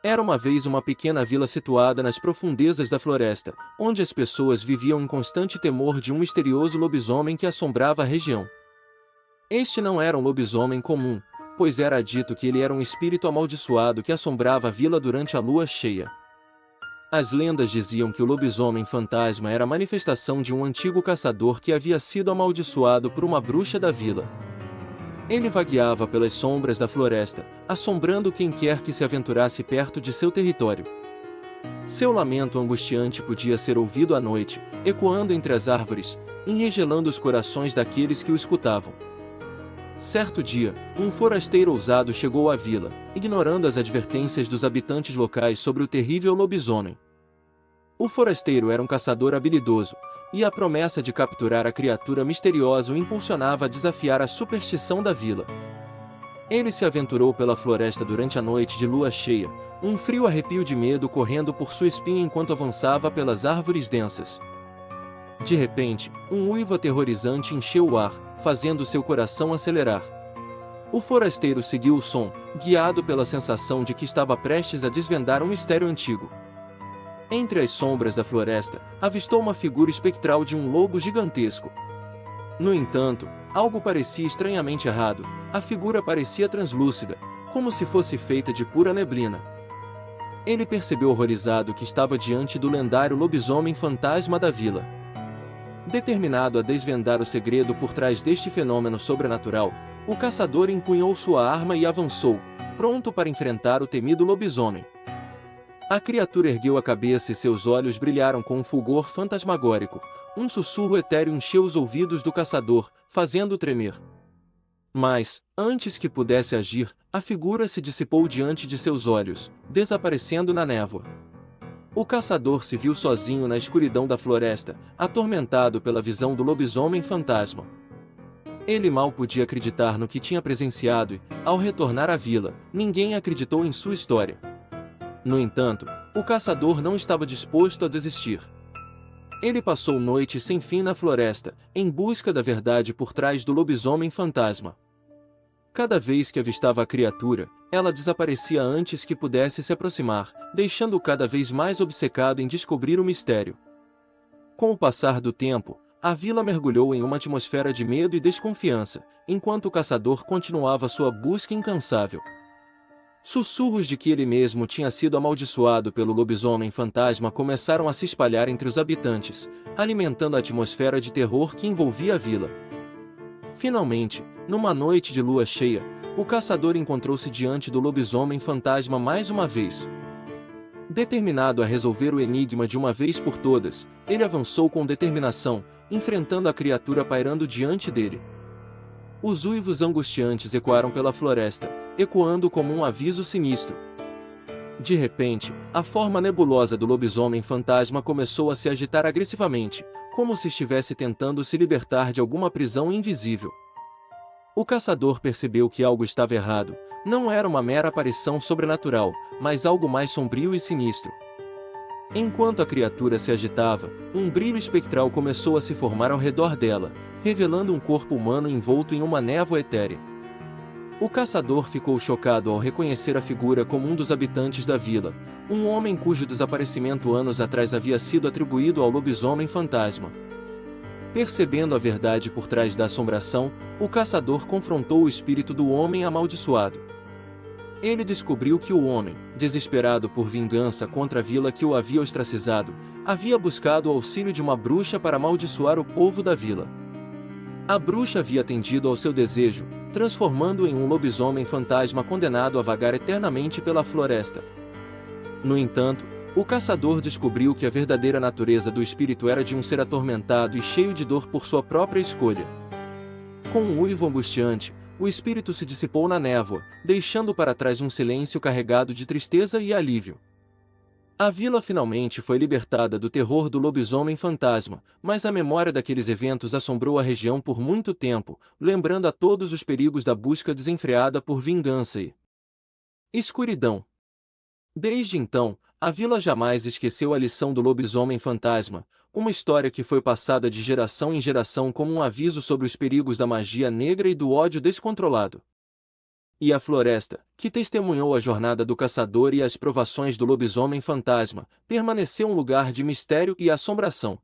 Era uma vez uma pequena vila situada nas profundezas da floresta, onde as pessoas viviam em constante temor de um misterioso lobisomem que assombrava a região. Este não era um lobisomem comum, pois era dito que ele era um espírito amaldiçoado que assombrava a vila durante a lua cheia. As lendas diziam que o lobisomem fantasma era a manifestação de um antigo caçador que havia sido amaldiçoado por uma bruxa da vila. Ele vagueava pelas sombras da floresta, assombrando quem quer que se aventurasse perto de seu território. Seu lamento angustiante podia ser ouvido à noite, ecoando entre as árvores, enregelando os corações daqueles que o escutavam. Certo dia, um forasteiro ousado chegou à vila, ignorando as advertências dos habitantes locais sobre o terrível lobisomem. O forasteiro era um caçador habilidoso, e a promessa de capturar a criatura misteriosa o impulsionava a desafiar a superstição da vila. Ele se aventurou pela floresta durante a noite de lua cheia, um frio arrepio de medo correndo por sua espinha enquanto avançava pelas árvores densas. De repente, um uivo aterrorizante encheu o ar, fazendo seu coração acelerar. O forasteiro seguiu o som, guiado pela sensação de que estava prestes a desvendar um mistério antigo. Entre as sombras da floresta, avistou uma figura espectral de um lobo gigantesco. No entanto, algo parecia estranhamente errado. A figura parecia translúcida, como se fosse feita de pura neblina. Ele percebeu horrorizado que estava diante do lendário lobisomem fantasma da vila. Determinado a desvendar o segredo por trás deste fenômeno sobrenatural, o caçador empunhou sua arma e avançou, pronto para enfrentar o temido lobisomem. A criatura ergueu a cabeça e seus olhos brilharam com um fulgor fantasmagórico. Um sussurro etéreo encheu os ouvidos do caçador, fazendo-o tremer. Mas, antes que pudesse agir, a figura se dissipou diante de seus olhos, desaparecendo na névoa. O caçador se viu sozinho na escuridão da floresta, atormentado pela visão do lobisomem fantasma. Ele mal podia acreditar no que tinha presenciado e, ao retornar à vila, ninguém acreditou em sua história. No entanto, o caçador não estava disposto a desistir. Ele passou noite sem fim na floresta, em busca da verdade por trás do lobisomem fantasma. Cada vez que avistava a criatura, ela desaparecia antes que pudesse se aproximar, deixando-o cada vez mais obcecado em descobrir o mistério. Com o passar do tempo, a vila mergulhou em uma atmosfera de medo e desconfiança, enquanto o caçador continuava sua busca incansável. Sussurros de que ele mesmo tinha sido amaldiçoado pelo lobisomem fantasma começaram a se espalhar entre os habitantes, alimentando a atmosfera de terror que envolvia a vila. Finalmente, numa noite de lua cheia, o caçador encontrou-se diante do lobisomem fantasma mais uma vez. Determinado a resolver o enigma de uma vez por todas, ele avançou com determinação, enfrentando a criatura pairando diante dele. Os uivos angustiantes ecoaram pela floresta, ecoando como um aviso sinistro. De repente, a forma nebulosa do lobisomem fantasma começou a se agitar agressivamente, como se estivesse tentando se libertar de alguma prisão invisível. O caçador percebeu que algo estava errado. Não era uma mera aparição sobrenatural, mas algo mais sombrio e sinistro. Enquanto a criatura se agitava, um brilho espectral começou a se formar ao redor dela, revelando um corpo humano envolto em uma névoa etérea. O caçador ficou chocado ao reconhecer a figura como um dos habitantes da vila, um homem cujo desaparecimento anos atrás havia sido atribuído ao lobisomem fantasma. Percebendo a verdade por trás da assombração, o caçador confrontou o espírito do homem amaldiçoado. Ele descobriu que o homem, desesperado por vingança contra a vila que o havia ostracizado, havia buscado o auxílio de uma bruxa para amaldiçoar o povo da vila. A bruxa havia atendido ao seu desejo, transformando-o em um lobisomem fantasma condenado a vagar eternamente pela floresta. No entanto, o caçador descobriu que a verdadeira natureza do espírito era de um ser atormentado e cheio de dor por sua própria escolha. Com um uivo angustiante, o espírito se dissipou na névoa, deixando para trás um silêncio carregado de tristeza e alívio. A vila finalmente foi libertada do terror do lobisomem fantasma, mas a memória daqueles eventos assombrou a região por muito tempo, lembrando a todos os perigos da busca desenfreada por vingança e escuridão. Desde então, a vila jamais esqueceu a lição do lobisomem fantasma, uma história que foi passada de geração em geração como um aviso sobre os perigos da magia negra e do ódio descontrolado. E a floresta, que testemunhou a jornada do caçador e as provações do lobisomem fantasma, permaneceu um lugar de mistério e assombração.